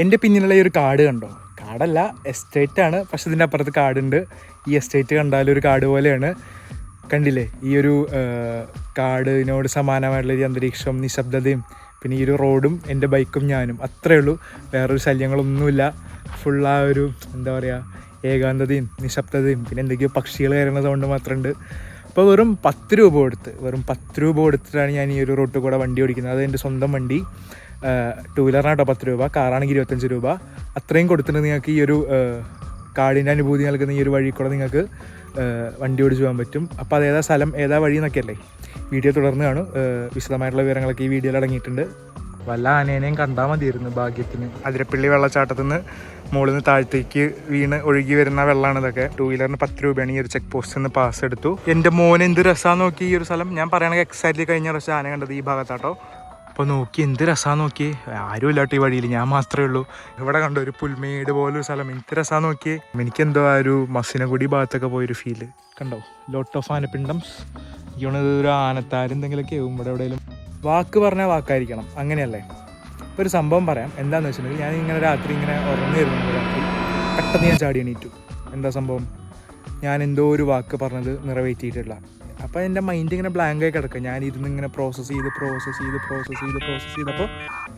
എൻ്റെ പിന്നിലുള്ള ഈ ഒരു കാട് കണ്ടോ? കാടല്ല, എസ്റ്റേറ്റാണ്. പക്ഷെ ഇതിൻ്റെ അപ്പുറത്ത് കാടുണ്ട്. ഈ എസ്റ്റേറ്റ് കണ്ടാലും ഒരു കാട് പോലെയാണ്. കണ്ടില്ലേ ഈ ഒരു കാടിനോട് സമാനമായിട്ടുള്ള ഈ അന്തരീക്ഷം, നിശബ്ദതയും പിന്നെ ഈ ഒരു റോഡും എൻ്റെ ബൈക്കും ഞാനും, അത്രയേ ഉള്ളൂ. വേറൊരു ശല്യങ്ങളൊന്നുമില്ല. ഫുൾ ആ ഒരു എന്താ പറയുക, ഏകാന്തതയും നിശബ്ദതയും പിന്നെ എന്തൊക്കെയോ പക്ഷികൾ കയറുന്ന സൗണ്ട് മാത്രമുണ്ട്. അപ്പോൾ വെറും 10 രൂപ കൊടുത്തിട്ടാണ് ഞാൻ ഈ ഒരു റോട്ടിൽ കൂടെ വണ്ടി ഓടിക്കുന്നത്. അത് എൻ്റെ സ്വന്തം വണ്ടി. 2 വീലറിനാട്ടോ 10 രൂപ, കാറാണെങ്കിൽ 25 രൂപ. അത്രയും കൊടുത്തിട്ട് നിങ്ങൾക്ക് ഈ ഒരു കാടിൻ്റെ അനുഭൂതി നൽകുന്ന ഈ ഒരു വഴി കൂടെ നിങ്ങൾക്ക് വണ്ടി ഓടിച്ച് പോകാൻ പറ്റും. അപ്പോൾ അതേതാ സ്ഥലം, ഏതാ വഴി എന്നൊക്കെയല്ലേ വീഡിയോ തുടർന്ന് കാണും. വിശദമായിട്ടുള്ള വിവരങ്ങളൊക്കെ ഈ വീഡിയോയിൽ അടങ്ങിയിട്ടുണ്ട്. വല്ല ആനേനെയും കണ്ടാൽ മതിയായിരുന്നു ഭാഗ്യത്തിന്. അതിരപ്പള്ളി വെള്ളച്ചാട്ടത്തിൽ നിന്ന് മുകളിൽ നിന്ന് താഴത്തേക്ക് വീണ് ഒഴുകി വരുന്ന വെള്ളമാണ് ഇതൊക്കെ. 2 വീലറിന് 10 രൂപയാണ്. ഈ ഒരു ചെക്ക് പോസ്റ്റിൽ നിന്ന് പാസ് എടുത്തു. എൻ്റെ മോൻ എന്ത് രസമാണെന്ന് നോക്കി ഈ ഒരു സ്ഥലം. ഞാൻ പറയുകയാണെങ്കിൽ എക്സാക്ട്ലി കഴിഞ്ഞ പ്രാവശ്യം ആന കണ്ടത് ഈ ഭാഗത്താട്ടോ. അപ്പോൾ നോക്കി എന്ത് രസമാണെന്ന് നോക്കി. ആരും ഇല്ലാട്ടോ ഈ വഴിയിൽ, ഞാൻ മാത്രമേ ഉള്ളൂ. ഇവിടെ കണ്ടോ ഒരു പുൽമേട് പോലൊരു സ്ഥലം, എന്ത് രസമാണെന്ന് നോക്കിയേ. എനിക്കെന്തോ ആ ഒരു മസിനഗുഡി ഭാഗത്തൊക്കെ പോയൊരു ഫീല് കണ്ടോ. ലോട്ട് ഓഫ് ആനപ്പിണ്ടംസ്. എനിക്കാണ് ഒരു ആനത്താര് എന്തെങ്കിലുമൊക്കെ ആവും ഇവിടെ എവിടെയെങ്കിലും. വാക്ക് പറഞ്ഞാൽ വാക്കായിരിക്കണം, അങ്ങനെയല്ലേ. ഒരു സംഭവം പറയാം. എന്താണെന്ന് വെച്ചിട്ടുണ്ടെങ്കിൽ ഞാൻ ഇങ്ങനെ രാത്രി ഇങ്ങനെ ഉറങ്ങിയിരുന്നു. രാത്രി പെട്ടെന്ന് ഞാൻ ചാടി എണീറ്റു. എന്താ സംഭവം? ഞാൻ എന്തോ ഒരു വാക്ക് പറഞ്ഞത് നിറവേറ്റിയിട്ടില്ല. അപ്പോൾ എൻ്റെ മൈൻഡ് ഇങ്ങനെ ബ്ലാങ്കായി കിടക്കുക. ഞാൻ ഇരുന്ന് ഇങ്ങനെ പ്രോസസ്സ് ചെയ്തപ്പോൾ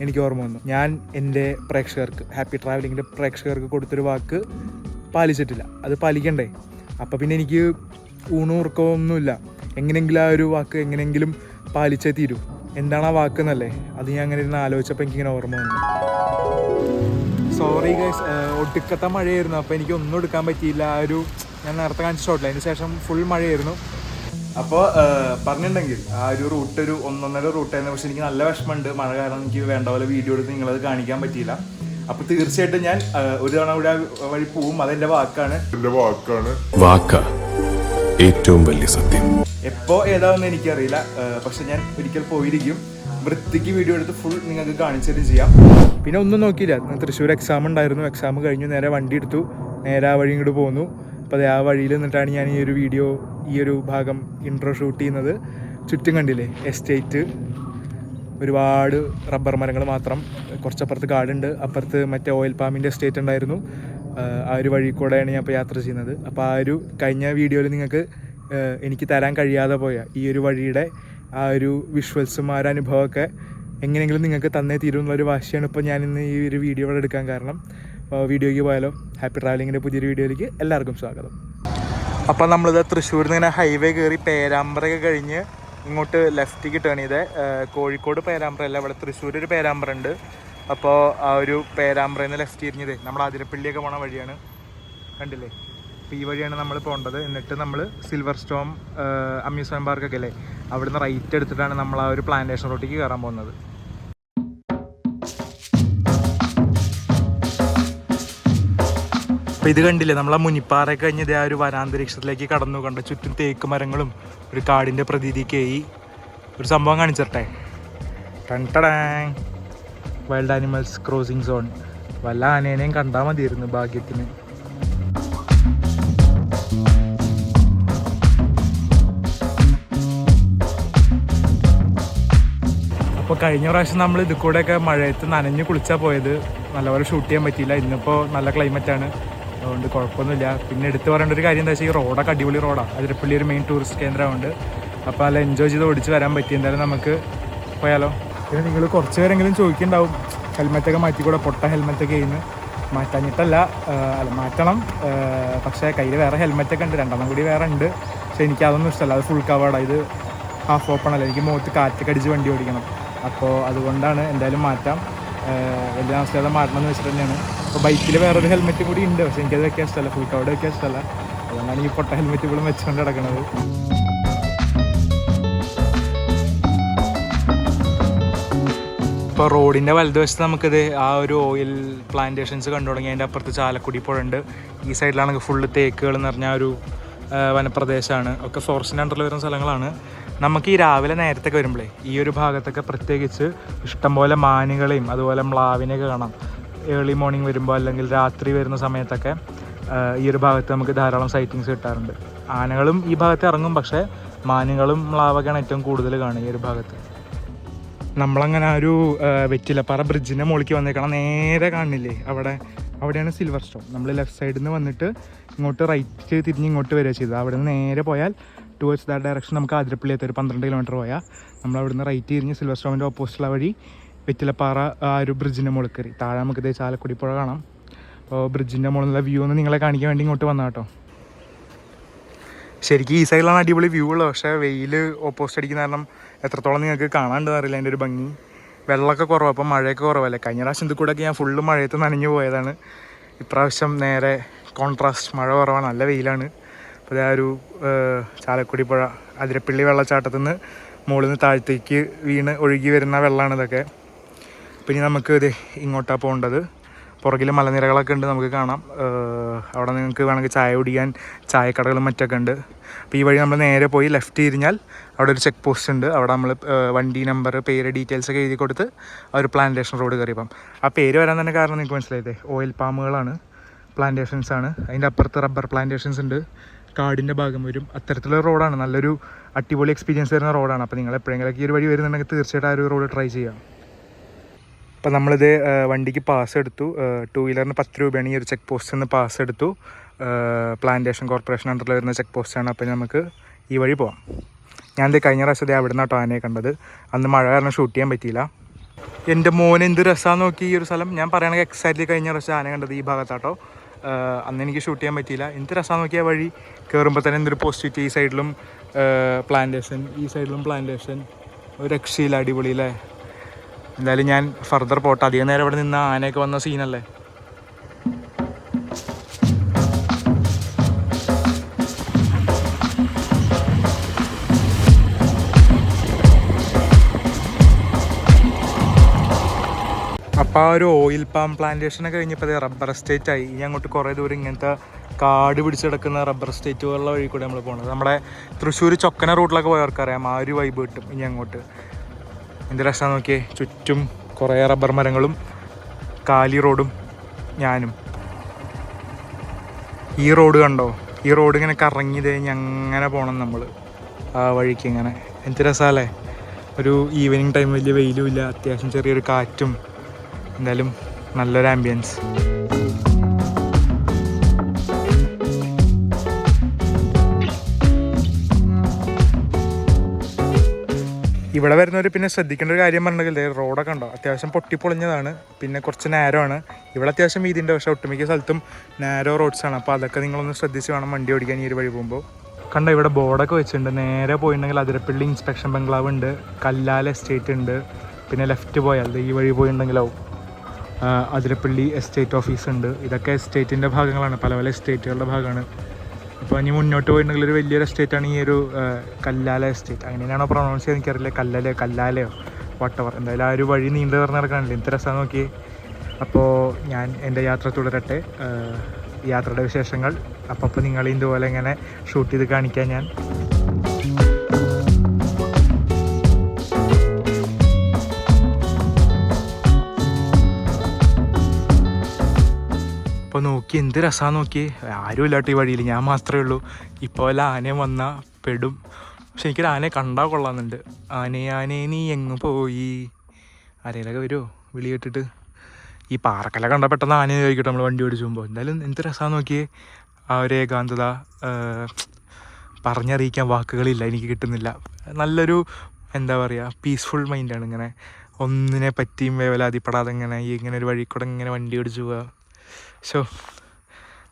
എനിക്ക് ഓർമ്മ വന്നു, ഞാൻ എൻ്റെ പ്രേക്ഷകർക്ക്, ഹാപ്പി ട്രാവലിങ്ങിൻ്റെ പ്രേക്ഷകർക്ക് കൊടുത്തൊരു വാക്ക് പാലിച്ചിട്ടില്ല. അത് പാലിക്കണ്ടേ? അപ്പോൾ പിന്നെ എനിക്ക് ഊണൂർക്കമൊന്നുമില്ല. എങ്ങനെയെങ്കിലും ആ ഒരു വാക്ക് എങ്ങനെയെങ്കിലും പാലിച്ചേ തീരൂ. എന്താണ് ആ വാക്ക് എന്നല്ലേ, അത് ഞാൻ അങ്ങനെ ഇരുന്ന് ആലോചിച്ചപ്പോൾ എനിക്കിങ്ങനെ ഓർമ്മ വന്നു. സോറി ഗൈസ്, ഒടുക്കത്തെ മഴയായിരുന്നു. അപ്പോൾ എനിക്ക് ഒന്നും എടുക്കാൻ പറ്റിയില്ല. ആ ഒരു ഞാൻ നേരത്തെ കാണിച്ച ഷോട്ടില്ല, അതിന് ശേഷം ഫുൾ മഴയായിരുന്നു. അപ്പോൾ പറഞ്ഞിട്ടുണ്ടെങ്കിൽ ആ ഒരു റൂട്ട് ഒരു 1.5 റൂട്ടായിരുന്നു. പക്ഷെ എനിക്ക് നല്ല വിഷമമുണ്ട്, മഴ കാരണം എനിക്ക് വേണ്ട പോലെ വീഡിയോ എടുത്ത് നിങ്ങളത് കാണിക്കാൻ പറ്റിയില്ല. അപ്പോൾ തീർച്ചയായിട്ടും ഞാൻ ഒരു തവണ കൂടെ വഴി പോവും. അതെൻ്റെ വാക്കാണ്. ഏറ്റവും വലിയ സത്യം. എപ്പോൾ ഏതാണെന്ന് എനിക്കറിയില്ല, പക്ഷെ ഞാൻ ഒരിക്കൽ പോയിരിക്കും. വൃത്തിക്ക് വീഡിയോ എടുത്ത് ഫുൾ നിങ്ങൾക്ക് കാണിച്ചിട്ട് ചെയ്യാം. പിന്നെ ഒന്നും നോക്കിയില്ല. തൃശ്ശൂർ എക്സാം ഉണ്ടായിരുന്നു. എക്സാം കഴിഞ്ഞു നേരെ വണ്ടി എടുത്തു, നേരെ ആ വഴി ഇങ്ങോട്ട് പോന്നു. അപ്പോൾ ആ വഴിയിൽ നിന്നിട്ടാണ് ഞാൻ ഈ ഒരു വീഡിയോ, ഈ ഒരു ഭാഗം ഇൻട്രോ ഷൂട്ട് ചെയ്യുന്നത്. ചുറ്റും കണ്ടില്ലേ എസ്റ്റേറ്റ്, ഒരുപാട് റബ്ബർ മരങ്ങൾ മാത്രം. കുറച്ചപ്പുറത്ത് കാടുണ്ട്, അപ്പുറത്ത് മറ്റേ ഓയിൽ പാമിൻ്റെ എസ്റ്റേറ്റ് ഉണ്ടായിരുന്നു. ആ ഒരു വഴി കൂടെയാണ് ഞാൻ ഇപ്പോൾ യാത്ര ചെയ്യുന്നത്. അപ്പോൾ ആ ഒരു കഴിഞ്ഞ വീഡിയോയിൽ നിങ്ങൾക്ക് എനിക്ക് തരാൻ കഴിയാതെ പോയ ഈ ഒരു വഴിയുടെ ആ ഒരു വിഷ്വൽസും ആ ഒരു അനുഭവമൊക്കെ എങ്ങനെയെങ്കിലും നിങ്ങൾക്ക് തന്നേ തീരും എന്നുള്ളൊരു വാശിയാണ് ഇപ്പോൾ ഞാനിന്ന് ഈ ഒരു വീഡിയോ ഇവിടെ എടുക്കാൻ കാരണം. വീഡിയോയ്ക്ക് പോയാലോ? ഹാപ്പി ട്രാവലിങ്ങിൻ്റെ പുതിയൊരു വീഡിയോയിലേക്ക് എല്ലാവർക്കും സ്വാഗതം. അപ്പോൾ നമ്മളിത് തൃശ്ശൂരിൽ നിന്ന് ഇങ്ങനെ ഹൈവേ കയറി പേരാമ്പ്രയൊക്കെ കഴിഞ്ഞ് ഇങ്ങോട്ട് ലെഫ്റ്റിക്ക് ടേൺ ചെയ്തേ. കോഴിക്കോട് പേരാമ്പ്ര അല്ല, ഇവിടെ തൃശ്ശൂർ ഒരു പേരാമ്പ്ര ഉണ്ട്. അപ്പോൾ ആ ഒരു പേരാമ്പ്രയിൽ നിന്ന് ലെഫ്റ്റ് തിരിഞ്ഞതേ നമ്മൾ അതിരപ്പള്ളിയൊക്കെ പോണ വഴിയാണ്. കണ്ടില്ലേ? അപ്പോൾ ഈ വഴിയാണ് നമ്മൾ പോകേണ്ടത്. എന്നിട്ട് നമ്മൾ സിൽവർ സ്റ്റോം അമ്യൂസ്മെൻറ്റ് പാർക്കൊക്കെ അല്ലേ, അവിടുന്ന് റൈറ്റ് എടുത്തിട്ടാണ് നമ്മൾ ആ ഒരു പ്ലാന്റേഷൻ റോട്ടിലേക്ക് കയറാൻ പോകുന്നത്. അപ്പോൾ ഇത് കണ്ടില്ലേ, നമ്മളെ മുനിപ്പാറയൊക്കെ കഴിഞ്ഞത് ആ ഒരു വനാന്തരീക്ഷത്തിലേക്ക് കടന്നു. കണ്ട ചുറ്റും തേക്ക് മരങ്ങളും ഒരു കാടിൻ്റെ പ്രതീതിക്കായി ഒരു സംഭവം കാണിച്ചിട്ടെ. ടൺടടാങ്, വൈൽഡ് ആനിമൽസ് ക്രോസിംഗ് സോൺ. വല്ല ആനേനെയും കണ്ടാൽ മതിയായിരുന്നു ഭാഗ്യത്തിന്. അപ്പോൾ കഴിഞ്ഞ പ്രാവശ്യം നമ്മൾ ഇത് കൂടെയൊക്കെ മഴയത്ത് നനഞ്ഞ് കുളിച്ചാൽ പോയത്. നല്ലപോലെ ഷൂട്ട് ചെയ്യാൻ പറ്റിയില്ല. ഇന്നിപ്പോൾ നല്ല ക്ലൈമറ്റാണ്, അതുകൊണ്ട് കുഴപ്പമൊന്നുമില്ല. പിന്നെ എടുത്ത് പറയേണ്ട ഒരു കാര്യം എന്താ വെച്ചാൽ ഈ റോഡൊക്കെ അടിപൊളി റോഡാണ്. അതിരപ്പള്ളി ഒരു മെയിൻ ടൂറിസ്റ്റ് കേന്ദ്രമുണ്ട്. അപ്പോൾ നല്ല എൻജോയ് ചെയ്ത് ഓടിച്ച് വരാൻ പറ്റി. എന്തായാലും നമുക്ക് പോയാലോ? പിന്നെ നിങ്ങൾ കുറച്ച് പേരെങ്കിലും ചോദിക്കുന്നുണ്ടാവും, ഹെൽമെറ്റൊക്കെ മാറ്റിക്കൂടെ? പൊട്ട ഹെൽമെറ്റൊക്കെ ചെയ്യുന്നു. മാറ്റാഞ്ഞിട്ടല്ല, അല്ല മാറ്റണം. പക്ഷേ കയ്യിൽ വേറെ ഹെൽമെറ്റൊക്കെ ഉണ്ട്, 2 കൂടി വേറെ ഉണ്ട്. പക്ഷേ എനിക്ക് അതൊന്നും ഇഷ്ടമല്ല. അത് ഫുൾ കവേർഡാണ്, ഇത് ഹാഫ് ഓപ്പൺ അല്ല. എനിക്ക് മുഖത്ത് കാറ്റൊക്കെ അടിച്ച് വണ്ടി ഓടിക്കണം. അപ്പോൾ അതുകൊണ്ടാണ് എന്തായാലും മാറ്റാം. വലിയ നമസ്കാരം മാറ്റണം എന്ന് വെച്ചിട്ട് തന്നെയാണ്. അപ്പോൾ ബൈക്കിൽ വേറൊരു ഹെൽമെറ്റും കൂടി ഉണ്ട്, പക്ഷേ എനിക്കത് വെക്കാൻ ഇഷ്ടമല്ല, ഫുൾ കവേർഡ് വെക്കാൻ ഇഷ്ടമല്ല. അതുകൊണ്ടാണ് ഈ പൊട്ട ഹെൽമെറ്റ് ഇപ്പോഴും വെച്ചുകൊണ്ട് കിടക്കുന്നത്. ഇപ്പോൾ റോഡിൻ്റെ വലതുവശത്ത് നമുക്കിത് ആ ഒരു ഓയിൽ പ്ലാന്റേഷൻസ് കണ്ടു തുടങ്ങി. അതിൻ്റെ അപ്പുറത്ത് ചാലക്കുടി പുഴ ഉണ്ട്. ഈ സൈഡിലാണെങ്കിൽ ഫുള്ള് തേക്കുകൾ എന്ന് പറഞ്ഞാൽ ഒരു വനപ്രദേശമാണ്. ഒക്കെ ഫോറസ്റ്റിൻ്റെ അണ്ടറിൽ വരുന്ന സ്ഥലങ്ങളാണ്. നമുക്ക് ഈ രാവിലെ നേരത്തൊക്കെ വരുമ്പോഴേ ഈ ഒരു ഭാഗത്തൊക്കെ പ്രത്യേകിച്ച് ഇഷ്ടംപോലെ മാനുകളെയും അതുപോലെ മ്ലാവിനെയൊക്കെ കാണാം. ഏർലി മോർണിംഗ് വരുമ്പോൾ അല്ലെങ്കിൽ രാത്രി വരുന്ന സമയത്തൊക്കെ ഈ ഒരു ഭാഗത്ത് നമുക്ക് ധാരാളം സൈറ്റിങ്സ് കിട്ടാറുണ്ട്. ആനകളും ഈ ഭാഗത്ത് ഇറങ്ങും, പക്ഷേ മാനുകളും മ്ലാവൊക്കെയാണ് ഏറ്റവും കൂടുതൽ കാണുക ഈ ഒരു ഭാഗത്ത്. നമ്മളങ്ങനെ ആ ഒരു വെറ്റിലപ്പാറ ബ്രിഡ്ജിൻ്റെ മുകളിലേക്ക് വന്നേക്കണം. നേരെ കാണില്ലേ അവിടെയാണ് സിൽവർ സ്റ്റോൺ. നമ്മൾ ലെഫ്റ്റ് സൈഡിൽ നിന്ന് വന്നിട്ട് ഇങ്ങോട്ട് റൈറ്റ് തിരിഞ്ഞ് ഇങ്ങോട്ട് വരിക ചെയ്തത്. അവിടെ നിന്ന് നേരെ പോയാൽ ടുവേർഡ്സ് ദാറ്റ് ഡയറക്ഷൻ നമുക്ക് ആതിരപ്പള്ളി എത്തും. ഒരു 12 കിലോമീറ്റർ പോയാൽ നമ്മൾ അവിടെ നിന്ന് റൈറ്റ് തിരിഞ്ഞ് സിൽവർ സ്റ്റോമിൻ്റെ ഓപ്പോസിറ്റുള്ള വഴി വെറ്റിലപ്പാറ ആ ഒരു ബ്രിഡ്ജിൻ്റെ മുകളിൽ കയറി. താഴെ നമുക്ക് ഇതേ ചാലക്കുടി പുഴ കാണാം. അപ്പോൾ ബ്രിഡ്ജിൻ്റെ മുകളിലുള്ള വ്യൂ ഒന്ന് നിങ്ങളെ കാണിക്കാൻ വേണ്ടി ഇങ്ങോട്ട് വന്നാൽ കേട്ടോ. ശരിക്കും ഈ സൈഡിലാണ് അടിപൊളി വ്യൂ ഉള്ളത്. പക്ഷേ വെയിൽ ഓപ്പോസിറ്റ് അടിക്കുന്ന കാരണം എത്രത്തോളം നിങ്ങൾക്ക് കാണാണ്ടെന്ന് അറിയില്ല അതിൻ്റെ ഒരു ഭംഗി. വെള്ളമൊക്കെ കുറവാണ്, അപ്പം മഴയൊക്കെ കുറവല്ലേ. കഴിഞ്ഞ പ്രാവശ്യം ഇത് കൂടെയൊക്കെ ഞാൻ ഫുള്ള് മഴയത്ത് നനഞ്ഞു പോയതാണ്. ഇപ്രാവശ്യം നേരെ കോൺട്രാസ്റ്റ്, മഴ കുറവാണ്, നല്ല വെയിലാണ്. അപ്പോൾ ഇതാ ഒരു ചാലക്കുടി പുഴ അതിരപ്പള്ളി വെള്ളച്ചാട്ടത്തിൽ നിന്ന് മുകളിൽ നിന്ന് താഴത്തേക്ക് വീണ് ഒഴുകി വരുന്ന വെള്ളമാണ് ഇതൊക്കെ. പിന്നെ നമുക്ക് ഇത് ഇങ്ങോട്ടാണ് പോകേണ്ടത്. പുറകിൽ മലനിരകളൊക്കെ ഉണ്ട്, നമുക്ക് കാണാം. അവിടെ നിങ്ങൾക്ക് വേണമെങ്കിൽ ചായ കുടിക്കാൻ ചായക്കടകളും മറ്റൊക്കെ ഉണ്ട്. അപ്പോൾ ഈ വഴി നമ്മൾ നേരെ പോയി ലെഫ്റ്റ് തിരിഞ്ഞാൽ അവിടെ ഒരു ചെക്ക് പോസ്റ്റ് ഉണ്ട്. അവിടെ നമ്മൾ വണ്ടി നമ്പർ, പേര്, ഡീറ്റെയിൽസ് ഒക്കെ എഴുതി കൊടുത്ത് ആ ഒരു പ്ലാന്റേഷൻ റോഡ് കയറിയപ്പം. ആ പേര് വരാൻ തന്നെ കാരണം നിങ്ങൾക്ക് മനസ്സിലായില്ലേ, ഓയിൽ പാമുകളാണ്, പ്ലാന്റേഷൻസ് ആണ്. അതിൻ്റെ അപ്പുറത്ത് റബ്ബർ പ്ലാന്റേഷൻസ് ഉണ്ട്, കാടിൻ്റെ ഭാഗം വരും. അത്തരത്തിലുള്ള റോഡാണ്, നല്ലൊരു അടിപൊളി എക്സ്പീരിയൻസ് വരുന്ന റോഡാണ്. അപ്പോൾ നിങ്ങൾ എപ്പോഴെങ്കിലൊക്കെ ഈ ഒരു വഴി വരുന്നുണ്ടെങ്കിൽ തീർച്ചയായിട്ടും ആ ഒരു റോഡ് ട്രൈ ചെയ്യാം. അപ്പോൾ നമ്മളിത് വണ്ടിക്ക് പാസ് എടുത്തു. 2 വീലറിന് 10 രൂപയാണ് ഈ ഒരു ചെക്ക് പോസ്റ്റിൽ നിന്ന് പാസ് എടുത്തു. പ്ലാന്റേഷൻ കോർപ്പറേഷൻ അണ്ടറിൽ വരുന്ന ചെക്ക് പോസ്റ്റാണ്. അപ്പോൾ നമുക്ക് ഈ വഴി പോകാം. ഞാനിത് കഴിഞ്ഞ പ്രാവശ്യം അവിടെ നിന്നാട്ടോ ആനയെ കണ്ടത്. അന്ന് മഴ കാരണം ഷൂട്ട് ചെയ്യാൻ പറ്റിയില്ല. എൻ്റെ മോൻ എന്ത് രസമാണെന്ന് നോക്കി ഈ ഒരു സ്ഥലം. ഞാൻ പറയുകയാണെങ്കിൽ എക്സാക്ട്ലി കഴിഞ്ഞ പ്രാവശ്യം ആന കണ്ടത് ഈ ഭാഗത്താട്ടോ. അന്ന് എനിക്ക് ഷൂട്ട് ചെയ്യാൻ പറ്റിയില്ല. എന്ത് രസമാണെന്ന് നോക്കിയാൽ വഴി കയറുമ്പോൾ തന്നെ എന്തൊരു പോസിറ്റിവിറ്റി. ഈ സൈഡിലും പ്ലാന്റേഷൻ, ഈ സൈഡിലും പ്ലാന്റേഷൻ. ഒരു രക്ഷയില്ല, അടിപൊളി അല്ലേ. എന്തായാലും ഞാൻ ഫർദർ പോട്ടെ. അധികം നേരം ഇവിടെ നിന്ന് ആനയൊക്കെ വന്ന സീനല്ലേ. അപ്പോൾ ആ ഒരു ഓയിൽ പാം പ്ലാന്റേഷനൊക്കെ കഴിഞ്ഞപ്പോൾ അത് റബ്ബർ എസ്റ്റേറ്റ് ആയി. ഇനി അങ്ങോട്ട് കുറേ ദൂരം ഇങ്ങനത്തെ കാട് പിടിച്ച് കിടക്കുന്ന റബ്ബർ എസ്റ്റേറ്റുകളുള്ള വഴി കൂടെ നമ്മൾ പോകുന്നത്. നമ്മുടെ തൃശ്ശൂർ ചൊക്കന റൂട്ടിലൊക്കെ പോയവർക്കറിയാം ആ ഒരു വൈബ് കിട്ടും. ഇനി അങ്ങോട്ട് എന്ത് രസമാണെന്ന് നോക്കിയേ, ചുറ്റും കുറേ റബ്ബർ മരങ്ങളും കാലി റോഡും ഞാനും. ഈ റോഡ് കണ്ടോ, ഈ റോഡ് ഇങ്ങനെ കറങ്ങി കഴിഞ്ഞ് അങ്ങനെ പോകണം നമ്മൾ ആ വഴിക്ക്. ഇങ്ങനെ എന്ത് രസമല്ലേ. ഒരു ഈവനിങ് ടൈം, വലിയ വെയിലും ഇല്ല, അത്യാവശ്യം ചെറിയൊരു കാറ്റും. എന്തായാലും നല്ലൊരു ആംബിയൻസ്. ഇവിടെ വരുന്നവർ പിന്നെ ശ്രദ്ധിക്കേണ്ട ഒരു കാര്യം പറഞ്ഞിട്ടുണ്ടെങ്കിൽ റോഡൊക്കെ ഉണ്ടോ അത്യാവശ്യം പൊട്ടിപ്പൊളിഞ്ഞതാണ്. പിന്നെ കുറച്ച് നാരോ ആണ്. ഇവിടെ അത്യാവശ്യം വീതിൻ്റെ, പക്ഷേ ഒട്ടുമിക്ക സ്ഥലത്തും നാരോ റോഡ്സാണ്. അപ്പോൾ അതൊക്കെ നിങ്ങളൊന്ന് ശ്രദ്ധിച്ച് വേണം വണ്ടി ഓടിക്കാൻ ഈ ഒരു വഴി പോകുമ്പോൾ. കണ്ടോ ഇവിടെ ബോർഡൊക്കെ വെച്ചിട്ടുണ്ട്. നേരെ പോയിട്ടുണ്ടെങ്കിൽ അതിരപ്പള്ളി ഇൻസ്പെക്ഷൻ ബംഗ്ലാവ് ഉണ്ട്, കല്ലാല എസ്റ്റേറ്റ് ഉണ്ട്. പിന്നെ ലെഫ്റ്റ് പോയാൽ ഈ വഴി പോയിട്ടുണ്ടെങ്കിലാവും അതിരപ്പള്ളി എസ്റ്റേറ്റ് ഓഫീസ് ഉണ്ട്. ഇതൊക്കെ എസ്റ്റേറ്റിൻ്റെ ഭാഗങ്ങളാണ്, പല പല എസ്റ്റേറ്റുകളുടെ ഭാഗമാണ്. അപ്പോൾ ഇനി മുന്നോട്ട് പോയിട്ടുണ്ടെങ്കിൽ ഒരു വലിയൊരു എസ്റ്റേറ്റാണ് ഈ ഒരു കല്ലാല എസ്റ്റേറ്റ്. അങ്ങനെയാണോ പ്രൊണൗൺസ് ചെയ്യാൻ എനിക്കറിയില്ല, കല്ലാലയോ വട്ടവർ. എന്തായാലും ആ ഒരു വഴി നീണ്ടു തുറന്ന് നടക്കാനില്ല. എന്ത് രസമാണെന്ന് നോക്കി. അപ്പോൾ ഞാൻ എൻ്റെ യാത്ര തുടരട്ടെ, യാത്രയുടെ വിശേഷങ്ങൾ അപ്പോൾ നിങ്ങൾ ഇതുപോലെ ഇങ്ങനെ ഷൂട്ട് ചെയ്ത് കാണിക്കാൻ ഞാൻ. അപ്പോൾ നോക്കി എന്ത് രസമാണെന്ന് നോക്കി. ആരും ഇല്ലാട്ടോ ഈ വഴിയിൽ, ഞാൻ മാത്രമേ ഉള്ളൂ. ഇപ്പോൾ വല്ല ആനയും വന്നാൽ പെടും. പക്ഷെ എനിക്കൊരു ആനയെ കണ്ടാൽ കൊള്ളാമെന്നുണ്ട്. ആനയെ നീ എങ്ങ് പോയി, ആരെയിലൊക്കെ വരുമോ വിളി കേട്ടിട്ട്. ഈ പാറക്കല കണ്ടാൽ പെട്ടെന്ന് ആനയെ ചോദിക്കട്ടെ നമ്മൾ വണ്ടി ഓടിച്ചു പോകുമ്പോൾ. എന്തായാലും എന്ത് രസമാണെന്ന് നോക്കിയേ. ആ ഒരു ഏകാന്തത പറഞ്ഞറിയിക്കാൻ വാക്കുകളില്ല, എനിക്ക് കിട്ടുന്നില്ല. നല്ലൊരു എന്താ പറയുക, പീസ്ഫുൾ മൈൻഡാണ്. ഇങ്ങനെ ഒന്നിനെ പറ്റിയും വേവലാതിപ്പെടാതെ ഇങ്ങനെ ഒരു വഴി കൂടെ ഇങ്ങനെ വണ്ടി ഓടിച്ചു പോവുക.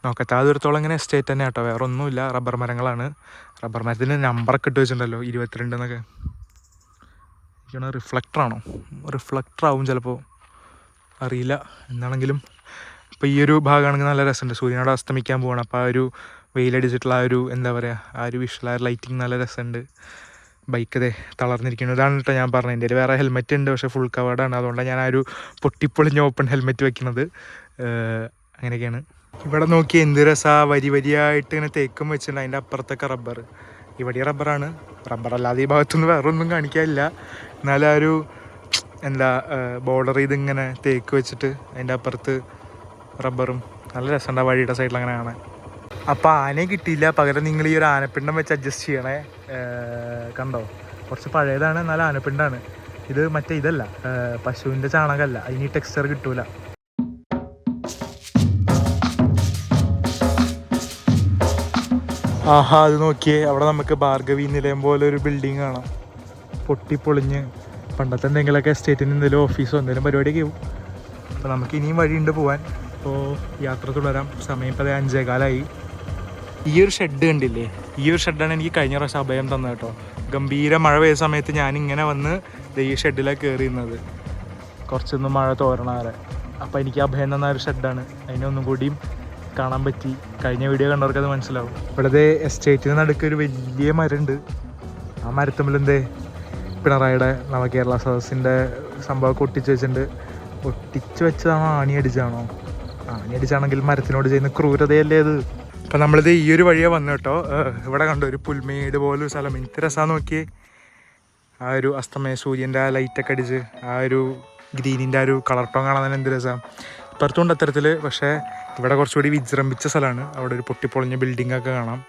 നോക്കത്തെ ആ ദൂരത്തോളം ഇങ്ങനെ എസ്റ്റേറ്റ് തന്നെ കേട്ടോ, വേറെ ഒന്നുമില്ല. റബ്ബർ മരങ്ങളാണ്. റബ്ബർ മരത്തിന് നമ്പറൊക്കെ ഇട്ട് വെച്ചിട്ടുണ്ടല്ലോ, 22 എന്നൊക്കെ. എനിക്കാണ് റിഫ്ലക്ടറാണോ, റിഫ്ലക്ടറാവും ചിലപ്പോൾ, അറിയില്ല. എന്താണെങ്കിലും ഇപ്പോൾ ഈ ഒരു ഭാഗമാണെങ്കിൽ നല്ല രസമുണ്ട്. സൂര്യനോട് അസ്തമിക്കാൻ പോവാണ്. അപ്പോൾ ആ ഒരു വെയിലടിച്ചിട്ടുള്ള ആ ഒരു എന്താ പറയുക, ആ ഒരു വിഷ്വൽ, ആ ലൈറ്റിങ് നല്ല രസമുണ്ട്. ബൈക്ക് അതെ തളർന്നിരിക്കുന്നു. ഇതാണ് കേട്ടോ ഞാൻ പറഞ്ഞത്. എൻ്റെ വേറെ ഹെൽമെറ്റ് ഉണ്ട്, പക്ഷേ ഫുൾ കവേർഡാണ്. അതുകൊണ്ടാണ് ഞാൻ ആ ഒരു പൊട്ടിപ്പൊളിഞ്ഞ ഓപ്പൺ ഹെൽമെറ്റ് വെക്കുന്നത്. അങ്ങനെയൊക്കെയാണ്. ഇവിടെ നോക്കി എന്ത് രസമാണ്, വരി വരിയായിട്ട് ഇങ്ങനെ തേക്കും വെച്ചിട്ടുണ്ട്. അതിൻ്റെ അപ്പുറത്തൊക്കെ റബ്ബർ, ഇവിടെ റബ്ബറാണ്. റബ്ബർ അല്ലാതെ ഈ ഭാഗത്തൊന്നും വേറെ ഒന്നും കാണിക്കാനില്ല. എന്നാലും ആ ഒരു എന്താ ബോർഡർ ചെയ്ത് ഇങ്ങനെ തേക്ക് വെച്ചിട്ട് അതിൻ്റെ അപ്പുറത്ത് റബ്ബറും, നല്ല രസമുണ്ട് ആ വഴിയുടെ സൈഡിൽ അങ്ങനെ കാണാൻ. അപ്പോൾ ആനയെ കിട്ടിയില്ല, പകരം നിങ്ങൾ ഈ ഒരു ആനപ്പിണ്ടം വെച്ച് അഡ്ജസ്റ്റ് ചെയ്യണേ. കണ്ടോ, കുറച്ച് പഴയതാണ്, എന്നാലും ആനപ്പിണ്ടാണ്. ഇത് മറ്റേ ഇതല്ല, പശുവിൻ്റെ ചാണകമല്ല, അതിന് ടെക്സ്ചർ കിട്ടൂല. ആഹാ, അത് നോക്കിയേ, അവിടെ നമുക്ക് ഭാർഗവി നിലയം പോലെ ഒരു ബിൽഡിങ് കാണാം. പൊട്ടിപ്പൊളിഞ്ഞ് പണ്ടത്തെ എന്തെങ്കിലുമൊക്കെ എസ്റ്റേറ്റിന് എന്തെങ്കിലും ഓഫീസോ എന്തെങ്കിലും പരിപാടിയൊക്കെ ആവും. അപ്പോൾ നമുക്ക് ഇനിയും വഴിയുണ്ട് പോകാൻ. അപ്പോൾ യാത്ര തുടരാം. സമയം ഇപ്പോൾ 5:15. ഈ ഒരു ഷെഡ് കണ്ടില്ലേ, ഈ ഒരു ഷെഡാണ് എനിക്ക് കഴിഞ്ഞ പ്രാവശ്യം അഭയം തന്നത് കേട്ടോ. ഗംഭീര മഴ പെയ്ത സമയത്ത് ഞാനിങ്ങനെ വന്ന് ഈ ഷെഡിലാണ് കയറിയുന്നത്, കുറച്ചൊന്നും മഴ തോരണ വരെ. അപ്പോൾ എനിക്ക് അഭയം തന്ന ഒരു ഷെഡാണ്. അതിനൊന്നും കൂടിയും കാണാൻ പറ്റി. കഴിഞ്ഞ വീഡിയോ കണ്ടവർക്ക് അത് മനസ്സിലാവും. ഇവിടുത്തെ എസ്റ്റേറ്റിന് നടുക്ക് ഒരു വലിയ മരമുണ്ട്. ആ മരത്തുമ്പിലെന്തേ പിണറായിയുടെ നവകേരള സദസ്സിൻ്റെ സംഭവമൊക്കെ ഒട്ടിച്ച് വെച്ചിട്ടുണ്ട്. ഒട്ടിച്ച് വെച്ചതാണോ ആണി അടിച്ചാണോ? ആണി അടിച്ചാണെങ്കിൽ മരത്തിനോട് ചെയ്യുന്ന ക്രൂരതയല്ലേ അത്. അപ്പം നമ്മളിത് ഈ ഒരു വഴിയാണ് വന്നു കേട്ടോ. ഇവിടെ കണ്ടു ഒരു പുൽമേട് പോലൊരു സ്ഥലം. എന്ത് രസമാണെന്ന് നോക്കിയേ. ആ ഒരു അസ്തമയ സൂര്യൻ്റെ ആ ലൈറ്റൊക്കെ അടിച്ച് ആ ഒരു ഗ്രീനിൻ്റെ ആ ഒരു കളർ ടോൺ കാണാൻ എന്ത് രസമാണ്. ഇപ്പുറത്തുണ്ട് അത്തരത്തിൽ. പക്ഷേ ഇവിടെ കുറച്ചുകൂടി വിജൃംഭിച്ച സ്ഥലമാണ്. അവിടെ ഒരു പൊട്ടിപ്പൊളിഞ്ഞ ബിൽഡിങ്ങൊക്കെ കാണാം.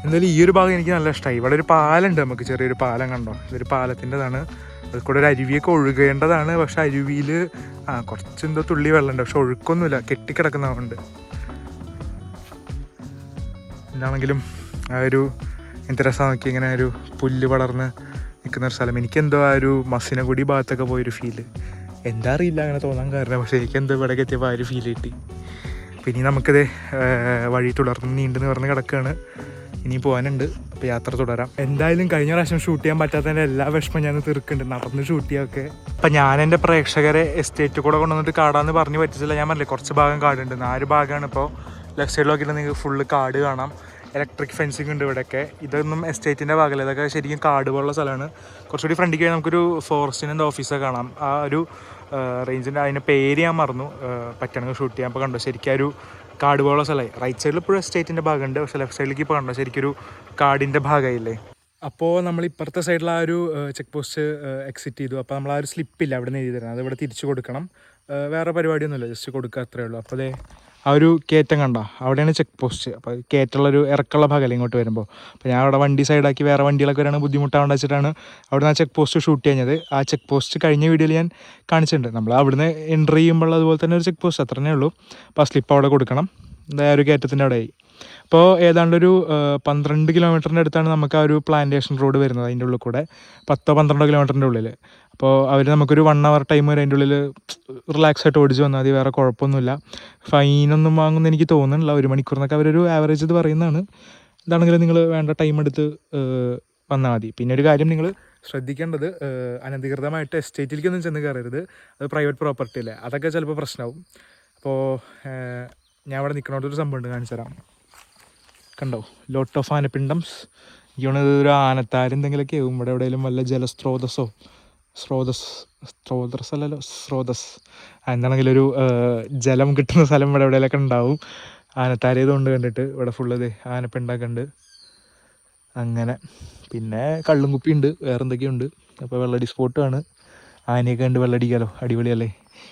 എന്തായാലും ഈ ഒരു ഭാഗം എനിക്ക് നല്ല ഇഷ്ടമായി. ഇവിടെ ഒരു പാലമുണ്ട്, നമുക്ക് ചെറിയൊരു പാലം കണ്ടോ. ഇതൊരു പാലത്തിൻ്റെതാണ്. അതിൽ കൂടെ ഒരു അരുവിയൊക്കെ ഒഴുകേണ്ടതാണ്. പക്ഷെ അരുവിയിൽ കുറച്ചെന്തോ തുള്ളി വെള്ളമുണ്ട്, പക്ഷെ ഒഴുക്കൊന്നുമില്ല, കെട്ടിക്കിടക്കുന്നതുകൊണ്ട്. എന്താണെങ്കിലും ആ ഒരു എന്ത് രസം നോക്കി, ഇങ്ങനെ ഒരു പുല്ല് വളർന്ന് നിൽക്കുന്ന ഒരു സ്ഥലം. എനിക്കെന്തോ ആ ഒരു മസിനഗുഡി ഭാഗത്തൊക്കെ പോയൊരു ഫീല്. എന്താ അറിയില്ല അങ്ങനെ തോന്നാൻ കാരണം, പക്ഷേ എനിക്കെന്തോ ഇവിടേക്ക് എത്തിയപ്പോൾ ആ ഒരു ഫീൽ കിട്ടി. പിന്നെ നമുക്കിത് വഴി തുടർന്ന് നീണ്ടെന്ന് പറഞ്ഞ് കിടക്കുകയാണ്. ഇനി പോകാനുണ്ട്. അപ്പോൾ യാത്ര തുടരാം. എന്തായാലും കഴിഞ്ഞ പ്രാവശ്യം ഷൂട്ട് ചെയ്യാൻ പറ്റാത്തതിൻ്റെ എല്ലാ വിഷമം ഞാൻ തീർക്കുന്നുണ്ട്, നടന്ന് ഷൂട്ട് ചെയ്യാമൊക്കെ. അപ്പം ഞാൻ എൻ്റെ പ്രേക്ഷകരെ എസ്റ്റേറ്റ് കൂടെ കൊണ്ടുവന്നിട്ട് കാടാന്ന് പറഞ്ഞ് പറ്റിച്ചില്ല. ഞാൻ പറഞ്ഞില്ലേ കുറച്ച് ഭാഗം കാടുണ്ട്. 4 ഭാഗമാണ്. ഇപ്പോൾ ലെഫ്റ്റ് സൈഡിൽ നോക്കിയിട്ട് നിങ്ങൾക്ക് ഫുള്ള് കാട് കാണാം. ഇലക്ട്രിക് ഫെൻസിങ് ഉണ്ട് ഇവിടെയൊക്കെ. ഇതൊന്നും എസ്റ്റേറ്റിൻ്റെ ഭാഗമല്ല, ഇതൊക്കെ ശരിക്കും കാട് പോലുള്ള സ്ഥലമാണ്. കുറച്ചുകൂടി ഫ്രണ്ടിൽ കഴിഞ്ഞാൽ നമുക്കൊരു ഫോറസ്റ്റിൻ്റെ ഓഫീസൊക്കെ കാണാം. ആ ഒരു റേഞ്ചിൻ്റെ അതിൻ്റെ പേര് ഞാൻ മറന്നു, പറ്റണമെങ്കിൽ ഷൂട്ട് ചെയ്യാൻ. അപ്പോൾ കണ്ടോ ശരിക്കും ആ ഒരു കാട് പോലുള്ള സ്ഥലമായി. റൈറ്റ് സൈഡിൽ ഇപ്പോഴും എസ്റ്റേറ്റിൻ്റെ ഭാഗമുണ്ട്, പക്ഷേ ലെഫ്റ്റ് സൈഡിലേക്ക് ഇപ്പോൾ കണ്ടോ ശരിക്കൊരു കാടിൻ്റെ ഭാഗമായില്ലേ. അപ്പോൾ നമ്മൾ ഇപ്പുറത്തെ സൈഡിൽ ആ ഒരു ചെക്ക് പോസ്റ്റ് എക്സിറ്റ് ചെയ്തു. അപ്പോൾ നമ്മൾ ആ ഒരു സ്ലിപ്പില്ല അവിടെ നിന്ന് എഴുതി തരണം, അത് ഇവിടെ തിരിച്ചു കൊടുക്കണം. വേറെ പരിപാടിയൊന്നുമില്ല, ജസ്റ്റ് കൊടുക്കുക അത്രേ ഉള്ളൂ. അപ്പോൾ അതേ ആ ഒരു കയറ്റം കണ്ടോ, അവിടെയാണ് ചെക്ക് പോസ്റ്റ്. അപ്പോൾ കയറ്റുള്ളൊരു ഇറക്കുള്ള ഭാഗമല്ല ഇങ്ങോട്ട് വരുമ്പോൾ. അപ്പോൾ ഞാൻ അവിടെ വണ്ടി സൈഡാക്കി വേറെ വണ്ടികളൊക്കെ വരാണ് ബുദ്ധിമുട്ടാവേണ്ട വെച്ചിട്ടാണ് അവിടെ നിന്ന് ആ ചെക്ക് പോസ്റ്റ് ഷൂട്ട് കഴിഞ്ഞത്. ആ ചെക്ക് പോസ്റ്റ് കഴിഞ്ഞ വീഡിയോയിൽ ഞാൻ കാണിച്ചിട്ടുണ്ട്. നമ്മൾ അവിടുന്ന് എൻട്രി ചെയ്യുമ്പോൾ അതുപോലെ തന്നെ ഒരു ചെക്ക് പോസ്റ്റ് അത്രേ ഉള്ളൂ. അപ്പോൾ ആ സ്ലിപ്പ് അവിടെ കൊടുക്കണം. എന്താ ഒരു കയറ്റത്തിൻ്റെ അവിടെയായി. അപ്പോൾ ഏതാണ്ടൊരു 12 കിലോമീറ്ററിൻ്റെ അടുത്താണ് നമുക്ക് ആ ഒരു പ്ലാന്റേഷൻ റോഡ് വരുന്നത്. അതിൻ്റെ ഉള്ളിൽ കൂടെ 10-12 കിലോമീറ്ററിൻ്റെ ഉള്ളിൽ. അപ്പോൾ അവർ നമുക്കൊരു 1 hour ടൈം വരെ അതിൻ്റെ ഉള്ളിൽ റിലാക്സ് ആയിട്ട് ഓടിച്ച് വന്നാൽ മതി, വേറെ കുഴപ്പമൊന്നുമില്ല. ഫൈനൊന്നും വാങ്ങുമെന്ന് എനിക്ക് തോന്നുന്നില്ല. 1 മണിക്കൂറിനൊക്കെ അവരൊരു ആവറേജ് ഇത് പറയുന്നതാണ്. ഇതാണെങ്കിലും നിങ്ങൾ വേണ്ട ടൈം എടുത്ത് വന്നാൽ മതി. പിന്നെ ഒരു കാര്യം നിങ്ങൾ ശ്രദ്ധിക്കേണ്ടത്, അനധികൃതമായിട്ട് എസ്റ്റേറ്റിലേക്കൊന്നും ചെന്ന് കയറരുത്. അത് പ്രൈവറ്റ് പ്രോപ്പർട്ടി അല്ലേ, അതൊക്കെ ചിലപ്പോൾ പ്രശ്നമാവും. അപ്പോൾ ഞാൻ ഇവിടെ നിൽക്കണോടൊരു സംഭവമുണ്ട്, കാണിച്ചു തരാം. കണ്ടോ, ലോട്ട് ഓഫ് ആനപ്പിണ്ടംസ്. എനിക്കാണ് ഒരു ആനത്താരം എന്തെങ്കിലുമൊക്കെ ആവും. ഇവിടെ എവിടെയെങ്കിലും വല്ല ജലസ്രോതസ്സോ സ്രോതസ് എന്താണെങ്കിലും ഒരു ജലം കിട്ടുന്ന സ്ഥലം ഇവിടെ എവിടെയെങ്കിലൊക്കെ ഉണ്ടാവും. ആനത്താരയതുകൊണ്ട് കണ്ടിട്ട് ഇവിടെ ഫുള്ള് ഇത് ആനപ്പിണ്ടൊക്കെ ഉണ്ട്. അങ്ങനെ പിന്നെ കള്ളും കുപ്പിയുണ്ട്, വേറെ എന്തൊക്കെയുണ്ട്. അപ്പോൾ വെള്ളടി സ്പോട്ടാണ്. ആനയൊക്കെ ഉണ്ട്, വെള്ളടിക്കാലോ, അടിപൊളിയല്ലേ.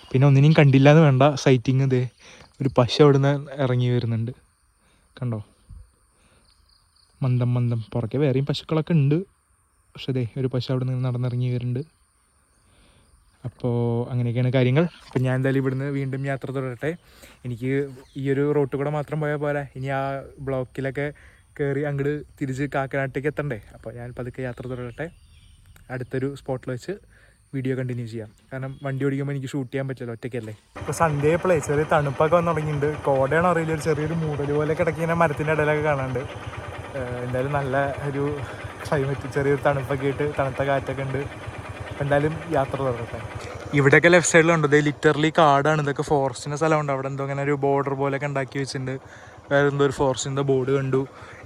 പിന്നെ ഒന്നിനെയും കണ്ടില്ല എന്ന് വേണ്ട, സൈറ്റിങ് ഇതേ ഒരു പശു അവിടെ നിന്ന് ഇറങ്ങി വരുന്നുണ്ട്, കണ്ടോ. മന്ദം പുറകെ വേറെയും പശുക്കളൊക്കെ ഉണ്ട്, പക്ഷേ അതെ ഒരു പശു അവിടെ നിന്ന് നടന്നിറങ്ങി വരുന്നുണ്ട്. അപ്പോൾ അങ്ങനെയൊക്കെയാണ് കാര്യങ്ങൾ. അപ്പം ഞാൻ എന്തായാലും ഇവിടുന്ന് വീണ്ടും യാത്ര തുടരട്ടെ. എനിക്ക് ഈ ഒരു റോട്ടിൽ കൂടെ മാത്രം പോയാൽ പോരാ, ഇനി ആ ബ്ലോക്കിലൊക്കെ കയറി അങ്ങോട്ട് തിരിച്ച് കാക്കനാട്ടേക്ക് എത്തണ്ടേ. അപ്പോൾ ഞാൻ പതുക്കെ യാത്ര തുടരട്ടെ. അടുത്തൊരു സ്പോട്ടിൽ വെച്ച് വീഡിയോ കണ്ടിന്യൂ ചെയ്യാം. കാരണം വണ്ടി ഓടിക്കുമ്പോൾ എനിക്ക് ഷൂട്ട് ചെയ്യാൻ പറ്റില്ല, ഒറ്റയ്ക്കല്ലേ. ഇപ്പോൾ സൺഡേ ആയപ്പോഴേ ചെറിയ തണുപ്പൊക്കെ വന്ന് തുടങ്ങിയിട്ടുണ്ട്. കോടയാണോ അറിയില്ല, ഒരു ചെറിയൊരു മൂടൽ പോലെ കിടക്കുന്ന മരത്തിൻ്റെ ഇടയിലൊക്കെ കാണാനുണ്ട്. എന്തായാലും നല്ല ഒരു ക്ലൈമറ്റ്, ചെറിയൊരു തണുപ്പൊക്കെ ആയിട്ട് തണുത്ത കാറ്റൊക്കെ ഉണ്ട്. എന്തായാലും യാത്ര തുടരട്ടെ. ഇവിടെയൊക്കെ ലെഫ്റ്റ് സൈഡിലുണ്ട്, ഇത് ലിറ്ററലി കാടാണ്. ഇതൊക്കെ ഫോറസ്റ്റിൻ്റെ സ്ഥലമുണ്ട്. അവിടെ എന്തോ അങ്ങനെ ഒരു ബോർഡർ പോലെയൊക്കെ ഉണ്ടാക്കി വെച്ചിട്ടുണ്ട്. വേറെ എന്തോ ഒരു ഫോറസ്റ്റിൻ്റെ ബോർഡ് കണ്ടു.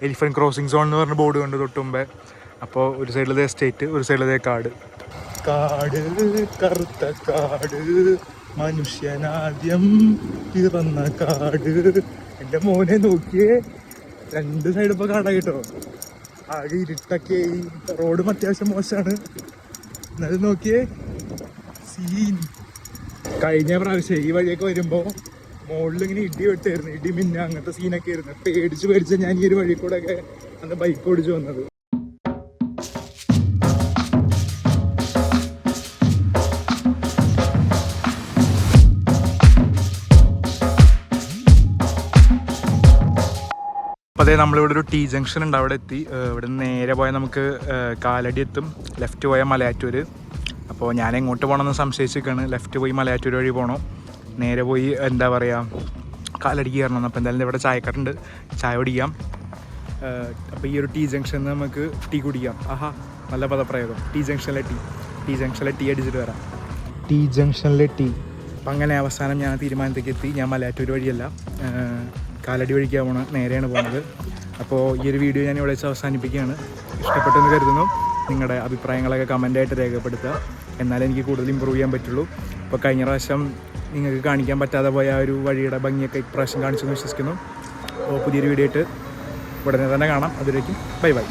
എലിഫൻറ്റ് ക്രോസിംഗ് സോൺ എന്ന് പറഞ്ഞ ബോർഡ് കണ്ടു തൊട്ട് മുമ്പേ. അപ്പോൾ ഒരു സൈഡിലതേ എസ്റ്റേറ്റ്, ഒരു സൈഡിലതേ കാട്. കറുത്ത കാട്, മനുഷ്യനാദ്യം പിറന്ന കാട്. എൻ്റെ മോനെ നോക്കിയേ, 2 സൈഡ് ഇപ്പോൾ കാടായിട്ടോ. ആകെ ഇരുട്ടൊക്കെ, ഈ റോഡും അത്യാവശ്യം മോശമാണ്. എന്നാലും നോക്കിയേ സീൻ. കഴിഞ്ഞ പ്രാവശ്യം ഈ വഴിയൊക്കെ വരുമ്പോൾ മുകളിലിങ്ങനെ ഇടി വെട്ടായിരുന്നു, ഇടി മിന്ന അങ്ങനത്തെ സീനൊക്കെ ആയിരുന്നു. പേടിച്ച് ഞാൻ ഈ ഒരു വഴി കൂടെ ഒക്കെ അന്ന് ബൈക്ക് ഓടിച്ച് വന്നത്. അതെ നമ്മളിവിടെ ഒരു ടി ജംഗ്ഷൻ ഉണ്ട്, അവിടെ എത്തി. ഇവിടെ നിന്ന് നേരെ പോയാൽ നമുക്ക് കാലടി എത്തും, ലെഫ്റ്റ് പോയാൽ മലയാറ്റൂർ. അപ്പോൾ ഞാൻ എങ്ങോട്ട് പോകണമെന്ന് സംശയിച്ചിരിക്കുകയാണ്. ലെഫ്റ്റ് പോയി മലയാറ്റൂർ വഴി പോകണം, നേരെ പോയി എന്താ പറയുക കാലടിക്ക് കയറണം. അപ്പോൾ എന്തായാലും ഇവിടെ ചായക്കട്ടുണ്ട്, ചായ കുടിക്കാം. അപ്പോൾ ഈ ഒരു ടി ജംഗ്ഷനിൽ നമുക്ക് ടീ കുടിക്കാം. ആഹാ നല്ല പദപ്രയോഗം. ടി ജംഗ്ഷനിലെ ടീ അടിച്ചിട്ട് വരാം. ടി ജംഗ്ഷനിലെ ടീ. അപ്പം അങ്ങനെ അവസാനം ഞാൻ തീരുമാനത്തേക്ക് എത്തി. ഞാൻ മലയാറ്റൂർ വഴിയല്ല, കാലടി വഴിക്കാണ് പോകണം, നേരെയാണ് പോകുന്നത്. അപ്പോൾ ഈ ഒരു വീഡിയോ ഞാൻ ഇവിടെ വെച്ച് അവസാനിപ്പിക്കുകയാണ്. ഇഷ്ടപ്പെട്ടെന്ന് കരുതുന്നു. നിങ്ങളുടെ അഭിപ്രായങ്ങളൊക്കെ കമൻ്റായിട്ട് രേഖപ്പെടുത്തുക, എന്നാലേ എനിക്ക് കൂടുതൽ ഇമ്പ്രൂവ് ചെയ്യാൻ പറ്റുള്ളൂ. അപ്പോൾ കഴിഞ്ഞ പ്രാവശ്യം നിങ്ങൾക്ക് കാണിക്കാൻ പറ്റാതെ പോയ ആ ഒരു വഴിയുടെ ഭംഗിയൊക്കെ ഇപ്രാവശ്യം കാണിച്ചെന്ന് വിശ്വസിക്കുന്നു. അപ്പോൾ പുതിയൊരു വീഡിയോ ആയിട്ട് ഉടനെ തന്നെ കാണാം. അതിലേക്കും ബൈ ബൈ.